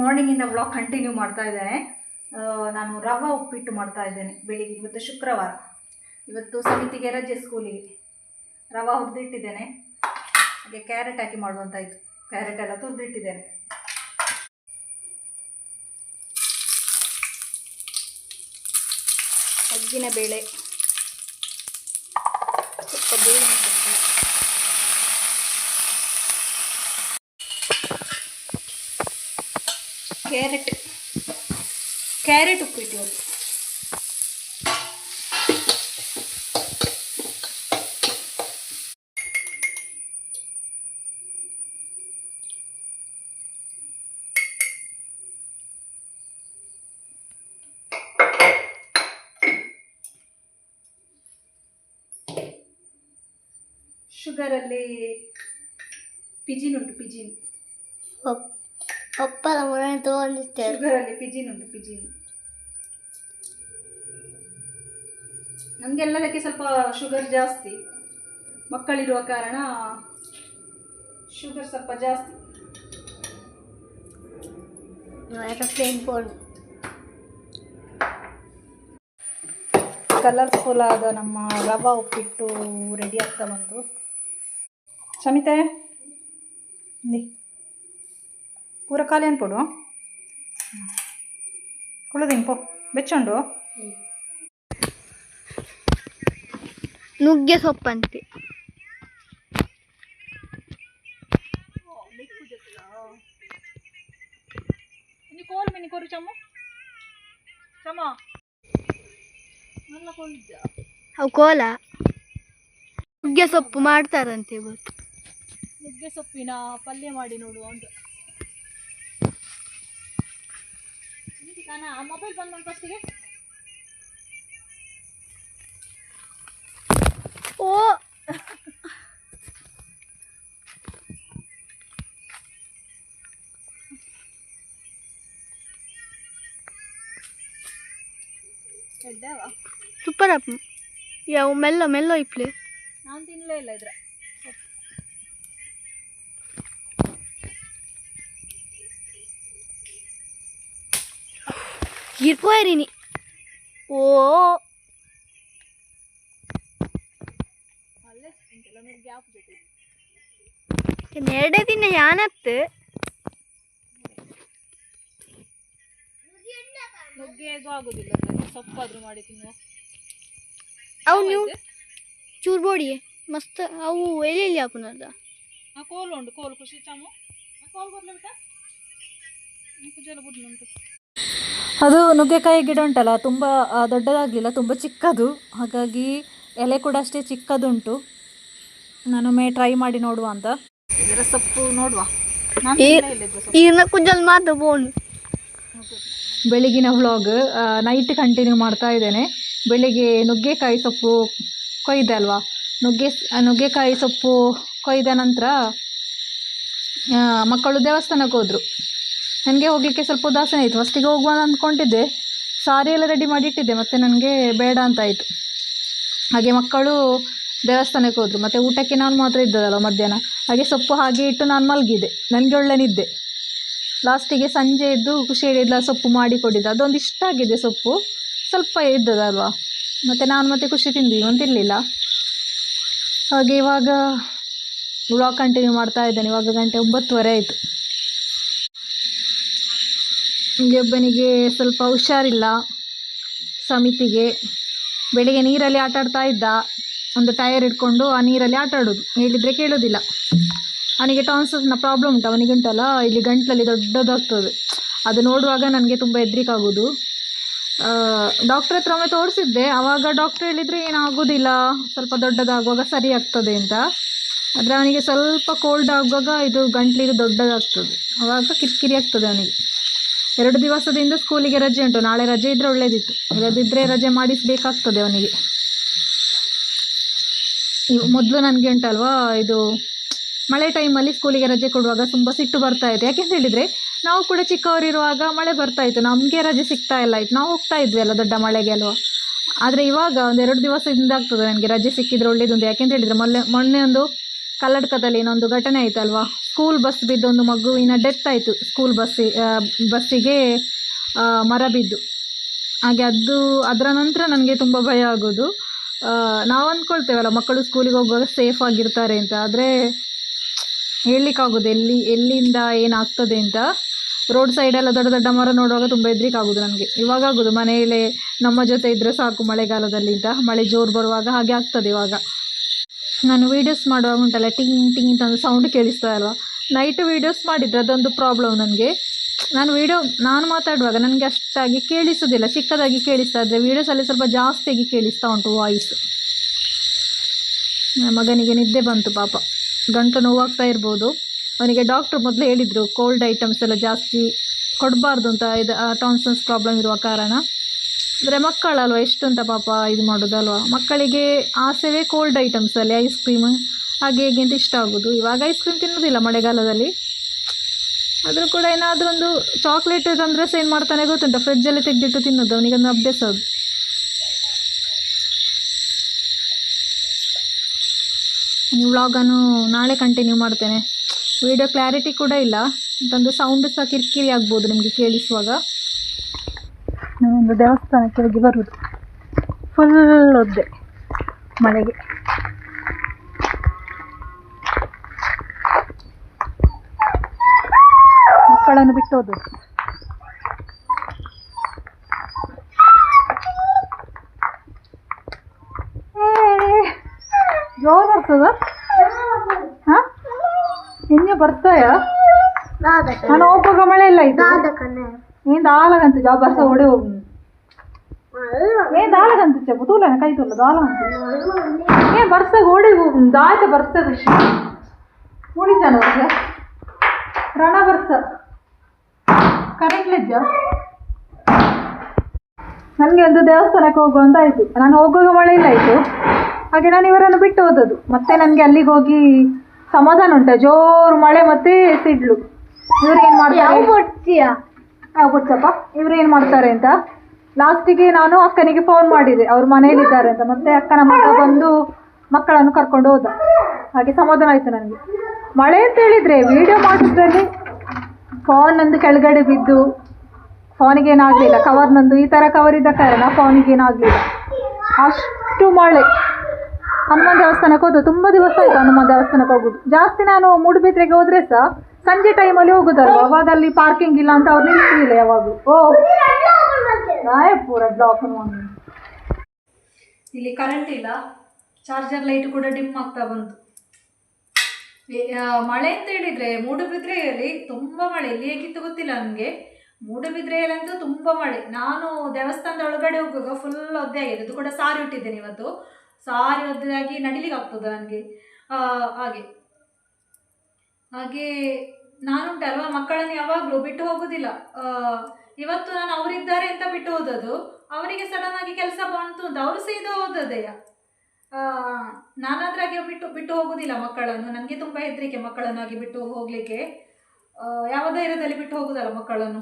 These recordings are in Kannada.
ಮಾರ್ನಿಂಗಿಂದ ವ್ಲಾಗ್ ಕಂಟಿನ್ಯೂ ಮಾಡ್ತಾ ಇದ್ದೇನೆ. ನಾನು ರವೆ ಉಪ್ಪಿಟ್ಟು ಮಾಡ್ತಾ ಇದ್ದೇನೆ ಬೆಳಿಗ್ಗೆ. ಇವತ್ತು ಶುಕ್ರವಾರ, ಇವತ್ತು ಸಮಿತಿಗೆ ರಜೆ ಸ್ಕೂಲಿಗೆ. ರವೆ ಹುರಿದಿಟ್ಟಿದ್ದೇನೆ, ಹಾಗೆ ಕ್ಯಾರೆಟ್ ಹಾಕಿ ಮಾಡುವಂತಾಯಿತು. ಕ್ಯಾರೆಟ್ ಎಲ್ಲ ತುರಿದಿಟ್ಟಿದ್ದೇನೆ. ಉದ್ದಿನ ಬೇಳೆ, ಸ್ವಲ್ಪ ಬೇಳೆ, ಕ್ಯಾರೆಟ್ ಉಪ್ಪಿಟ್ಟು. ಶುಗರಲ್ಲಿ ಪಿಜಿನ್ ಉಂಟು, ಪಿಜಿನ್ ಒಪ್ಪಲ ಮೊನ್ನೆ ತಗೊಂಡಿದ್ದೆ. ಶುಗರಲ್ಲಿ ಪಿಜಿನ್ ಉಂಟು, ಪಿಜಿನ್. ನಮಗೆಲ್ಲದಕ್ಕೆ ಸ್ವಲ್ಪ ಶುಗರ್ ಜಾಸ್ತಿ, ಮಕ್ಕಳಿರುವ ಕಾರಣ ಶುಗರ್ ಸ್ವಲ್ಪ ಜಾಸ್ತಿ. ಕಲರ್ಫುಲ್ ಆದ ನಮ್ಮ ರವಾ ಉಪ್ಪಿಟ್ಟು ರೆಡಿ ಆಗ್ತಾ ಬಂತು. ಸಮಿತೆ ಪೂರ ಖಾಲಿ ಅನ್ಪಡು ಕೊಳದಿಂಪು ಬೆಚ್ಚುಂಡು. ನುಗ್ಗೆ ಸೊಪ್ಪಂತೆ ಕೋಲ್ ಮಿನಿ ಕೊರು ಚಮ್ಮ ಚಮ್ಮ നല്ല ಕೊಳಿದ್ದ ಅವು ಕೋಲ ನುಗ್ಗೆ ಸೊಪ್ಪು ಮಾಡ್ತಾರಂತೆ. ಇವತ್ತು ನುಗ್ಗೆ ಸೊಪ್ಪಿನ ಪಲ್ಯ ಮಾಡಿ ನೋಡುವ ಅಂತ. ನಾನು ಆ ಮೊಬೈಲ್ ಬಂದ ಫಸ್ಟಿಗೆ ಓ ಸೂಪರ್ ಅಪ್ಪ. ಯಾವ ಮೆಲ್ಲೋ ಮೆಲ್ಲೋ ಇಪ್ಲೆ. ನಾನು ತಿನ್ನಲೇ ಇಲ್ಲ ಇದ್ರ. ಇರ್ಪೋಯರಿನಿ ಓ ನೆರಡೆ ದಿನ ಯಾನತ್ತು ನುಗ್ಗೆಗೂ ಆಗುದಿಲ್ಲ, ಸೊಪ್ಪಾದ್ರೂ ಮಾಡಿ ತಿನ್ನುವ. ಅವು ನೀವು ಚೂರು ಬೋಡಿ ಮಸ್ತ್ ಅವು ಎಲ್ಲಿ ಹಾಪುನದ. ಆ ಕೋಲು ಉಂಟು, ಕೋಲು ಖುಷಿ ಚಾಮು ಕೋಲು ಬರ್ಲ ಬಿಟ್ಟ ಕುಜಲ ಬುಡ್ಲು ಉಂಟು. ಅದು ನುಗ್ಗೆಕಾಯಿ ಗಿಡ ಉಂಟಲ್ಲ, ತುಂಬ ದೊಡ್ಡದಾಗಲಿಲ್ಲ, ತುಂಬ ಚಿಕ್ಕದು. ಹಾಗಾಗಿ ಎಲೆ ಕೂಡ ಅಷ್ಟೇ ಚಿಕ್ಕದುಂಟು. ನಾನೊಮ್ಮೆ ಟ್ರೈ ಮಾಡಿ ನೋಡುವ ಅಂತ. ಇದರ ಸೊಪ್ಪು ನೋಡುವ. ಬೆಳಗಿನ ವ್ಲಾಗ್ ನೈಟ್ ಕಂಟಿನ್ಯೂ ಮಾಡ್ತಾ ಇದ್ದೇನೆ. ಬೆಳಿಗ್ಗೆ ನುಗ್ಗೆಕಾಯಿ ಸೊಪ್ಪು ಕೊಯ್ದೆ ಅಲ್ವಾ, ನುಗ್ಗೆಕಾಯಿ ಸೊಪ್ಪು ಕೊಯ್ದ ನಂತರ ಮಕ್ಕಳು ದೇವಸ್ಥಾನಕ್ಕೆ ಹೋದರು. ನನಗೆ ಹೋಗಲಿಕ್ಕೆ ಸ್ವಲ್ಪ ಉದಾಸೀನ ಆಯಿತು. ಫಸ್ಟಿಗೆ ಹೋಗುವ ಅಂದ್ಕೊಂಡಿದ್ದೆ, ಸಾರಿ ಎಲ್ಲ ರೆಡಿ ಮಾಡಿ ಇಟ್ಟಿದ್ದೆ, ಮತ್ತು ನನಗೆ ಬೇಡ ಅಂತ ಆಯಿತು. ಹಾಗೆ ಮಕ್ಕಳು ದೇವಸ್ಥಾನಕ್ಕೆ ಹೋದರು. ಮತ್ತು ಊಟಕ್ಕೆ ನಾನು ಮಾತ್ರ ಇದ್ದದಲ್ಲ ಮಧ್ಯಾಹ್ನ. ಹಾಗೆ ಸೊಪ್ಪು ಹಾಗೆ ಇಟ್ಟು ನಾನು ಮಲಗಿದೆ. ನನಗೆ ಒಳ್ಳೆ ನಿದ್ದೆ. ಲಾಸ್ಟಿಗೆ ಸಂಜೆ ಎದ್ದು ಖುಷಿ ಹೇಳಿದ್ಲ ಸೊಪ್ಪು ಮಾಡಿ ಕೊಟ್ಟಿದ್ದು. ಅದೊಂದು ಇಷ್ಟ ಆಗಿದೆ ಸೊಪ್ಪು, ಸ್ವಲ್ಪ ಇದ್ದದಲ್ವಾ. ಮತ್ತು ನಾನು ಮತ್ತೆ ಖುಷಿ ತಿಂದ್ವಿ, ಒಂದಿರಲಿಲ್ಲ. ಹಾಗೆ ಇವಾಗ ವ್ಲಾಗ್ ಕಂಟಿನ್ಯೂ ಮಾಡ್ತಾ ಇದ್ದೇನೆ. ಇವಾಗ ಗಂಟೆ 9:30 ಆಯಿತು. ಒಬ್ಬನಿಗೆ ಸ್ವಲ್ಪ ಹುಷಾರಿಲ್ಲ, ಸಮಿತಿಗೆ. ಬೆಳಿಗ್ಗೆ ನೀರಲ್ಲಿ ಆಟ ಆಡ್ತಾ ಇದ್ದ, ಒಂದು ಟೈರ್ ಇಟ್ಕೊಂಡು ಆ ನೀರಲ್ಲಿ ಆಟ ಆಡೋದು. ಹೇಳಿದರೆ ಕೇಳೋದಿಲ್ಲ. ಅವನಿಗೆ ಟಾನ್ಸಸ್ನ ಪ್ರಾಬ್ಲಮ್ ಉಂಟು. ಅವನಿಗುಂಟಲ್ಲ ಇಲ್ಲಿ ಗಂಟಲಲ್ಲಿ ದೊಡ್ಡದಾಗ್ತದೆ. ಅದು ನೋಡುವಾಗ ನನಗೆ ತುಂಬ ಹೆದರಿಕಾಗೋದು. ಡಾಕ್ಟ್ರ್ ಹತ್ರ ಒಮ್ಮೆ ತೋರಿಸಿದ್ದೆ. ಆವಾಗ ಡಾಕ್ಟ್ರ್ ಹೇಳಿದರೆ ಏನಾಗೋದಿಲ್ಲ, ಸ್ವಲ್ಪ ದೊಡ್ಡದಾಗುವಾಗ ಸರಿ ಆಗ್ತದೆ ಅಂತ. ಆದರೆ ಅವನಿಗೆ ಸ್ವಲ್ಪ ಕೋಲ್ಡ್ ಆಗುವಾಗ ಇದು ಗಂಟ್ಲಿಗೆ ದೊಡ್ಡದಾಗ್ತದೆ. ಆವಾಗ ಕಿರಿಕಿರಿ ಆಗ್ತದೆ ಅವನಿಗೆ. 2 ದಿವಸದಿಂದ ಸ್ಕೂಲಿಗೆ ರಜೆ ಉಂಟು. ನಾಳೆ ರಜೆ ಇದ್ದರೆ ಒಳ್ಳೆಯದಿತ್ತು, ಇಲ್ಲದಿದ್ದರೆ ರಜೆ ಮಾಡಿಸಬೇಕಾಗ್ತದೆ ಅವನಿಗೆ. ಮೊದಲು ನನಗೆ ಉಂಟಲ್ವಾ, ಇದು ಮಳೆ ಟೈಮಲ್ಲಿ ಸ್ಕೂಲಿಗೆ ರಜೆ ಕೊಡುವಾಗ ತುಂಬ ಸಿಟ್ಟು ಬರ್ತಾ ಇದೆ. ಯಾಕೆಂತ ಹೇಳಿದರೆ ನಾವು ಕೂಡ ಚಿಕ್ಕವರಿರುವಾಗ ಮಳೆ ಬರ್ತಾಯಿತ್ತು, ನಮಗೆ ರಜೆ ಸಿಗ್ತಾ ಇಲ್ಲ ಇತ್ತು, ನಾವು ಹೋಗ್ತಾ ಇದ್ವಿ ಅಲ್ಲ ದೊಡ್ಡ ಮಳೆಗೆ ಅಲ್ವಾ. ಆದರೆ ಇವಾಗ ಒಂದು 2 ದಿವಸದಿಂದ ಆಗ್ತದೆ ನನಗೆ ರಜೆ ಸಿಕ್ಕಿದ್ರೆ ಒಳ್ಳೇದು ಅಂತ. ಯಾಕೆಂತ ಹೇಳಿದರೆ ಮೊನ್ನೆ ಒಂದು ಕಲ್ಲಡ್ಕದಲ್ಲಿ ಇನ್ನೊಂದು ಘಟನೆ ಆಯ್ತಲ್ವಾ, ಸ್ಕೂಲ್ ಬಸ್ ಬಿದ್ದು ಒಂದು ಮಗುವಿನ ಡೆತ್ ಆಯಿತು. ಸ್ಕೂಲ್ ಬಸ್ಸಿಗೆ ಮರ ಬಿದ್ದು. ಹಾಗೆ ಅದರ ನಂತರ ನನಗೆ ತುಂಬ ಭಯ ಆಗೋದು. ನಾವು ಅಂದ್ಕೊಳ್ತೇವಲ್ಲ ಮಕ್ಕಳು ಸ್ಕೂಲಿಗೆ ಹೋಗುವಾಗ ಸೇಫ್ ಆಗಿರ್ತಾರೆ ಅಂತ, ಆದರೆ ಹೇಳಲಿಕ್ಕಾಗೋದು ಎಲ್ಲಿಂದ ಏನಾಗ್ತದೆ ಅಂತ. ರೋಡ್ ಸೈಡೆಲ್ಲ ದೊಡ್ಡ ದೊಡ್ಡ ಮರ ನೋಡುವಾಗ ತುಂಬ ಹೆದರಿಕೆ ಆಗೋದು ನನಗೆ. ಇವಾಗ ಆಗೋದು ಮನೆಯಲ್ಲೇ ನಮ್ಮ ಜೊತೆ ಇದ್ದರೆ ಸಾಕು ಮಳೆಗಾಲದಲ್ಲಿ ಅಂತ, ಮಳೆ ಜೋರು ಬರುವಾಗ ಹಾಗೆ ಆಗ್ತದೆ. ಇವಾಗ ನಾನು ವೀಡಿಯೋಸ್ ಮಾಡುವಾಗ ಉಂಟಲ್ಲ, ಟಿಂಗ್ ಟಿಂಗ್ ಅಂತ ಸೌಂಡ್ ಕೇಳಿಸ್ತಾ ಅಲ್ವಾ. ನೈಟ್ ವೀಡಿಯೋಸ್ ಮಾಡಿದರೆ ಅದೊಂದು ಪ್ರಾಬ್ಲಮ್ ನನಗೆ. ನಾನು ಮಾತಾಡುವಾಗ ನನಗೆ ಅಷ್ಟಾಗಿ ಕೇಳಿಸೋದಿಲ್ಲ, ಚಿಕ್ಕದಾಗಿ ಕೇಳಿಸ್ತಾ ಇದ್ದರೆ ವೀಡಿಯೋಸಲ್ಲಿ ಸ್ವಲ್ಪ ಜಾಸ್ತಿಯಾಗಿ ಕೇಳಿಸ್ತಾ ಉಂಟು ವಾಯ್ಸ್. ಮಗನಿಗೆ ನಿದ್ದೆ ಬಂತು ಪಾಪ, ಗಂಟು ನೋವಾಗ್ತಾ ಇರ್ಬೋದು ಅವನಿಗೆ. ಡಾಕ್ಟ್ರು ಮೊದಲು ಹೇಳಿದರು ಕೋಲ್ಡ್ ಐಟಮ್ಸ್ ಎಲ್ಲ ಜಾಸ್ತಿ ಕೊಡಬಾರ್ದು ಅಂತ, ಇದು ಟಾನ್ಸನ್ಸ್ ಪ್ರಾಬ್ಲಮ್ ಇರುವ ಕಾರಣ. ಅಂದರೆ ಮಕ್ಕಳಲ್ವ ಎಷ್ಟು ಅಂತ ಪಾಪ ಇದು ಮಾಡೋದಲ್ವ. ಮಕ್ಕಳಿಗೆ ಆಸೆವೇ ಕೋಲ್ಡ್ ಐಟಮ್ಸಲ್ಲಿ ಐಸ್ ಕ್ರೀಮ್ ಹಾಗೆ ಹೇಗೆ ಅಂತ ಇಷ್ಟ ಆಗೋದು. ಇವಾಗ ಐಸ್ ಕ್ರೀಮ್ ತಿನ್ನೋದಿಲ್ಲ ಮಳೆಗಾಲದಲ್ಲಿ, ಆದರೂ ಕೂಡ ಏನಾದರೂ ಒಂದು ಚಾಕ್ಲೇಟ್ ತಂದರೆ ಏನು ಮಾಡ್ತಾನೆ ಗೊತ್ತುಂಟ, ಫ್ರಿಜ್ಜಲ್ಲಿ ತೆಗೆದಿಟ್ಟು ತಿನ್ನೋದು, ಅವನಿಗೊಂದು ಅಭ್ಯಾಸ ಅದು. ಈ ವ್ಲಾಗನ್ನು ನಾಳೆ ಕಂಟಿನ್ಯೂ ಮಾಡ್ತೇನೆ. ವಿಡಿಯೋ ಕ್ಲಾರಿಟಿ ಕೂಡ ಇಲ್ಲ ಅಂತಂದು ಸೌಂಡ್ ಸಹ ಕಿರಿಕಿರಿ ಆಗ್ಬೋದು ನಿಮಗೆ ಕೇಳಿಸುವಾಗ. ನಾನೊಂದು ದೇವಸ್ಥಾನಕ್ಕೆ ಹೋಗಿ ಬರುವುದು, ಫುಲ್ ಒದ್ದೆ ಮಳೆಗೆ. ಮಕ್ಕಳನ್ನು ಬಿಟ್ಟು ಹೋದದ್ದು. ಜೋರು ಬರ್ತದ? ಹಾಂ, ಇನ್ನೂ ಬರ್ತಾಯ? ನಾನು ಹೋಗುವಾಗ ಮಳೆ ಇಲ್ಲ ಇದು. ಏನು ದಾಲಗಂತ ಜಾ ಬರ್ಸ ಹೊಡೆ ಹೋಗು. ಏನು ದಾಲಗಂತ ಚಪ್ಪು ತೂಲನ ಕೈ ತುಲ್ಲ ದಾಲಗಂತ ಏನು ಬರ್ಸಾಗ ಹೊಡೆ ಹೋಗು. ದಾಯ್ತ ಬರ್ತದ ಮುಡಿ ಜನ ರಣ ಬರ್ಸ ಕರೆಂಟ್ ಲೆಜ್ಜ. ನನಗೆ ಒಂದು ದೇವಸ್ಥಾನಕ್ಕೆ ಹೋಗುವಂತ ಆಯಿತು. ನಾನು ಹೋಗುವಾಗ ಮಳೆ ಇಲ್ಲ ಆಯಿತು, ಹಾಗೆ ನಾನು ಇವರನ್ನು ಬಿಟ್ಟು ಹೋದದ್ದು. ಮತ್ತೆ ನನಗೆ ಅಲ್ಲಿಗೆ ಹೋಗಿ ಸಮಾಧಾನ ಉಂಟ, ಜೋರು ಮಳೆ ಮತ್ತೆ ಸಿಡ್ಲು. ಇವ್ರು ಏನು ಮಾಡ್ತಾರೆ ಬಿಡ್ಸಪ್ಪ, ಇವ್ರು ಏನು ಮಾಡ್ತಾರೆ ಅಂತ ಲಾಸ್ಟಿಗೆ ನಾನು ಅಕ್ಕನಿಗೆ ಫೋನ್ ಮಾಡಿದೆ, ಅವ್ರು ಮನೆಯಲ್ಲಿದ್ದಾರೆ ಅಂತ. ಮತ್ತೆ ಅಕ್ಕನ ಮಗ ಬಂದು ಮಕ್ಕಳನ್ನು ಕರ್ಕೊಂಡು ಹೋದ. ಹಾಗೆ ಸಮಾಧಾನ ಆಯಿತು ನನಗೆ. ಮಳೆ ಅಂತ ಹೇಳಿದರೆ ವಿಡಿಯೋ ಮಾಡಿದ್ರಲ್ಲಿ ಫೋನ್ ನಂದು ಕೆಳಗಡೆ ಬಿದ್ದು ಫೋನಿಗೇನಾಗಲಿಲ್ಲ. ಕವರ್ ನಂದು ಈ ಥರ ಕವರ್ ಇದ್ದ ಕಾರಣ ಫೋನಿಗೇನಾಗಲಿಲ್ಲ. ಅಷ್ಟು ಮಳೆ. ಹನುಮಾನ್ ದೇವಸ್ಥಾನಕ್ಕೆ ಹೋದ, ತುಂಬ ದಿವಸ ಆಯಿತು ಹನುಮಾನ್ ದೇವಸ್ಥಾನಕ್ಕೆ ಹೋಗೋದು. ಜಾಸ್ತಿ ನಾನು ಮೂಡುಬಿದ್ರೆಗೆ ಹೋದರೆ ಸಹ ಸಂಜೆ ಟೈಮಲ್ಲಿ ಹೋಗೋದಲ್ವ, ಅವಾಗ ಅಲ್ಲಿ ಪಾರ್ಕಿಂಗ್ ಇಲ್ಲ ಅಂತ ಅವ್ರು ನಿಲ್ಲಿಸಲಿಲ್ಲ ಯಾವಾಗಲೂ. ಪೂರ ಬ್ಲಾಕ್. ಇಲ್ಲಿ ಕರೆಂಟ್ ಇಲ್ಲ, ಚಾರ್ಜರ್ ಲೈಟ್ ಕೂಡ ಡಿಮ್ ಆಗ್ತಾ ಬಂತು. ಮಳೆ ಅಂತ ಹೇಳಿದರೆ ಮೂಡುಬಿದ್ರೆಯಲ್ಲಿ ತುಂಬ ಮಳೆ. ಇಲ್ಲಿ ಹೇಗಿತ್ತು ಗೊತ್ತಿಲ್ಲ ನನಗೆ, ಮೂಡುಬಿದ್ರೆಯಲ್ಲಂತೂ ತುಂಬ ಮಳೆ. ನಾನು ದೇವಸ್ಥಾನದ ಒಳಗಡೆ ಹೋಗುವಾಗ ಫುಲ್ ಒದ್ದೆ ಆಗಿದೆ. ಅದು ಕೂಡ ಸಾರಿ ಉಟ್ಟಿದ್ದೇನೆ ಇವತ್ತು. ಸಾರಿ ಒದ್ದೆಯಾಗಿ ನಡಿಲಿಕ್ಕೆ ಆಗ್ತದೆ ನನಗೆ. ಹಾಗೆ ನಾನುಂಟಲ್ವ ಮಕ್ಕಳನ್ನು ಯಾವಾಗಲೂ ಬಿಟ್ಟು ಹೋಗೋದಿಲ್ಲ. ಇವತ್ತು ನಾನು ಅವರಿದ್ದಾರೆ ಅಂತ ಬಿಟ್ಟು ಹೋದದ್ದು, ಅವರಿಗೆ ಸಡನ್ ಆಗಿ ಕೆಲಸ ಬಂತು ಅಂತ ಅವರು ಸೀದಾ ಹೋದದ್ದೆಯ. ನಾನಾದ್ರಾಗೆ ಬಿಟ್ಟು ಹೋಗೋದಿಲ್ಲ ಮಕ್ಕಳನ್ನು. ನನಗೆ ತುಂಬ ಹೆದರಿಕೆ ಮಕ್ಕಳನ್ನಾಗಿ ಬಿಟ್ಟು ಹೋಗಲಿಕ್ಕೆ. ಯಾವ ಧೈರ್ಯದಲ್ಲಿ ಬಿಟ್ಟು ಹೋಗೋದಲ್ಲ ಮಕ್ಕಳನ್ನು.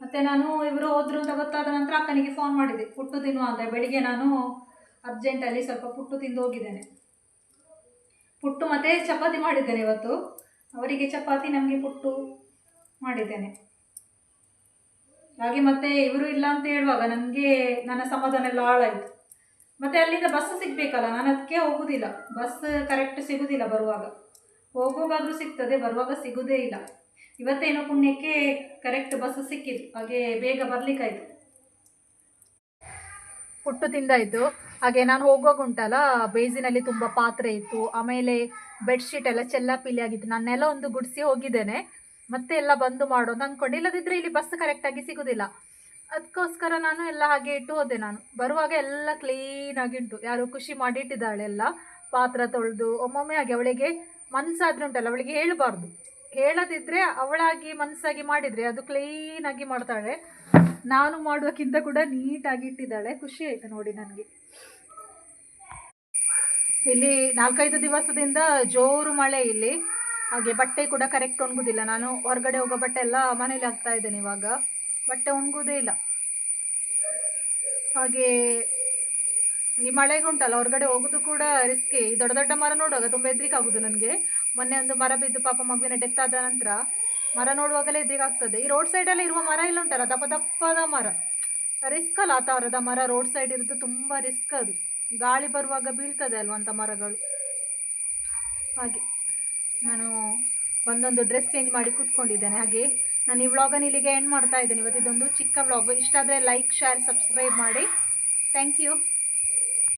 ಮತ್ತು ನಾನು ಇವರು ಹೋದ್ರು ಅಂತ ಗೊತ್ತಾದ ನಂತರ ಅಕ್ಕನಿಗೆ ಫೋನ್ ಮಾಡಿದೆ, ಪುಟ್ಟು ತಿನ್ನುವ ಅಂತ. ಬೆಳಿಗ್ಗೆ ನಾನು ಅರ್ಜೆಂಟಲ್ಲಿ ಸ್ವಲ್ಪ ಪುಟ್ಟು ತಿಂದು ಹೋಗಿದ್ದೇನೆ. ಪುಟ್ಟು ಮತ್ತು ಚಪಾತಿ ಮಾಡಿದ್ದೇನೆ ಇವತ್ತು. ಅವರಿಗೆ ಚಪಾತಿ, ನಮಗೆ ಪುಟ್ಟು ಮಾಡಿದ್ದೇನೆ. ಹಾಗೆ ಮತ್ತೆ ಇವರು ಇಲ್ಲ ಅಂತ ಹೇಳುವಾಗ ನನಗೆ ನನ್ನ ಸಮಾಧಾನ ಎಲ್ಲ ಹಾಳಾಯಿತು. ಮತ್ತು ಅಲ್ಲಿಂದ ಬಸ್ ಸಿಗಬೇಕಲ್ಲ, ನಾನು ಅದಕ್ಕೆ ಹೋಗೋದಿಲ್ಲ. ಬಸ್ ಕರೆಕ್ಟ್ ಸಿಗೋದಿಲ್ಲ ಬರುವಾಗ. ಹೋಗುವಾಗಾದರೂ ಸಿಗ್ತದೆ, ಬರುವಾಗ ಸಿಗೋದೇ ಇಲ್ಲ. ಇವತ್ತೇನೋ ಪುಣ್ಯಕ್ಕೆ ಕರೆಕ್ಟ್ ಬಸ್ ಸಿಕ್ಕಿತು, ಹಾಗೆ ಬೇಗ ಬರಲಿಕ್ಕಾಯಿತು. ಪುಟ್ಟು ತಿಂದಾಯಿತು. ಹಾಗೆ ನಾನು ಹೋಗುವಾಗ ಉಂಟಲ್ಲ, ಬೇಸಿನಲ್ಲಿ ತುಂಬ ಪಾತ್ರೆ ಇತ್ತು, ಆಮೇಲೆ ಬೆಡ್ಶೀಟ್ ಎಲ್ಲ ಚೆಲ್ಲಾಪಿಲ್ಲಿ ಆಗಿತ್ತು. ನಾನೆಲ್ಲ ಒಂದು ಗುಡಿಸಿ ಹೋಗಿದ್ದೇನೆ, ಮತ್ತೆ ಎಲ್ಲ ಬಂದು ಮಾಡೋದು ಅಂದ್ಕೊಂಡು. ಇಲ್ಲದಿದ್ದರೆ ಇಲ್ಲಿ ಬಸ್ ಕರೆಕ್ಟಾಗಿ ಸಿಗೋದಿಲ್ಲ. ಅದಕ್ಕೋಸ್ಕರ ನಾನು ಎಲ್ಲ ಹಾಗೆ ಇಟ್ಟು ಹೋದೆ. ನಾನು ಬರುವಾಗ ಎಲ್ಲ ಕ್ಲೀನಾಗಿ ಉಂಟು. ಯಾರು ಖುಷಿ ಮಾಡಿ ಇಟ್ಟಿದ್ದಾಳೆ ಎಲ್ಲ ಪಾತ್ರ ತೊಳೆದು. ಒಮ್ಮೊಮ್ಮೆ ಹಾಗೆ ಅವಳಿಗೆ ಮನಸ್ಸಾದ್ರೆ ಉಂಟಲ್ಲ, ಅವಳಿಗೆ ಹೇಳಬಾರ್ದು. ಹೇಳದಿದ್ದರೆ ಅವಳಾಗಿ ಮನಸ್ಸಾಗಿ ಮಾಡಿದರೆ ಅದು ಕ್ಲೀನಾಗಿ ಮಾಡ್ತಾಳೆ. ನಾನು ಮಾಡುವಕ್ಕಿಂತ ಕೂಡ ನೀಟಾಗಿ ಇಟ್ಟಿದ್ದಾಳೆ. ಖುಷಿ ಆಯಿತು ನೋಡಿ ನನಗೆ. ಇಲ್ಲಿ 4-5 ದಿವಸದಿಂದ ಜೋರು ಮಳೆ ಇಲ್ಲಿ. ಹಾಗೆ ಬಟ್ಟೆ ಕೂಡ ಕರೆಕ್ಟ್ ಒಣಗುದಿಲ್ಲ. ನಾನು ಹೊರಗಡೆ ಹೋಗೋ ಬಟ್ಟೆ ಎಲ್ಲ ಮನೇಲಿ ಹಾಕ್ತಾ ಇದ್ದೇನೆ. ಇವಾಗ ಬಟ್ಟೆ ಒಣಗೋದೇ ಇಲ್ಲ. ಹಾಗೆ ಈ ಮಳೆಗೆ ಉಂಟಲ್ಲ ಹೊರಗಡೆ ಹೋಗೋದು ಕೂಡ ರಿಸ್ಕೇ. ಈ ದೊಡ್ಡ ದೊಡ್ಡ ಮರ ನೋಡುವಾಗ ತುಂಬ ಹೆದ್ರಿಕೆ ಆಗೋದು ನನಗೆ. ಮೊನ್ನೆ ಒಂದು ಮರ ಬಿದ್ದು ಪಾಪ ಮಗುವಿನ ಡೆತ್ ಆದ ನಂತರ ಮರ ನೋಡುವಾಗಲೇ ಹೆದ್ರಿಕೆ ಆಗ್ತದೆ. ಈ ರೋಡ್ ಸೈಡಲ್ಲಿ ಇರುವ ಮರ ಇಲ್ಲ ಉಂಟಲ್ಲ, ದಪ್ಪ ದಪ್ಪದ ಮರ, ರಿಸ್ಕ್ ಅಲ್ಲ ಆ ಥರದ ಮರ ರೋಡ್ ಸೈಡ್ ಇರೋದು, ತುಂಬ ರಿಸ್ಕ್ ಅದು. ಗಾಳಿ ಬರುವಾಗ ಬೀಳ್ತದೆ ಅಲ್ವ ಅಂಥ ಮರಗಳು. ಹಾಗೆ ನಾನು ಒಂದೊಂದು ಡ್ರೆಸ್ ಚೇಂಜ್ ಮಾಡಿ ಕೂತ್ಕೊಂಡಿದ್ದೇನೆ. ಹಾಗೆ ನಾನು ಈ ವ್ಲಾಗನ್ನು ಇಲ್ಲಿಗೆ ಎಂಡ್ ಮಾಡ್ತಾ ಇದ್ದೇನೆ. ಇವತ್ತು ಇದೊಂದು ಚಿಕ್ಕ ವ್ಲಾಗ್. ಇಷ್ಟ ಆದರೆ ಲೈಕ್, ಶೇರ್, ಸಬ್ಸ್ಕ್ರೈಬ್ ಮಾಡಿ. Thank you.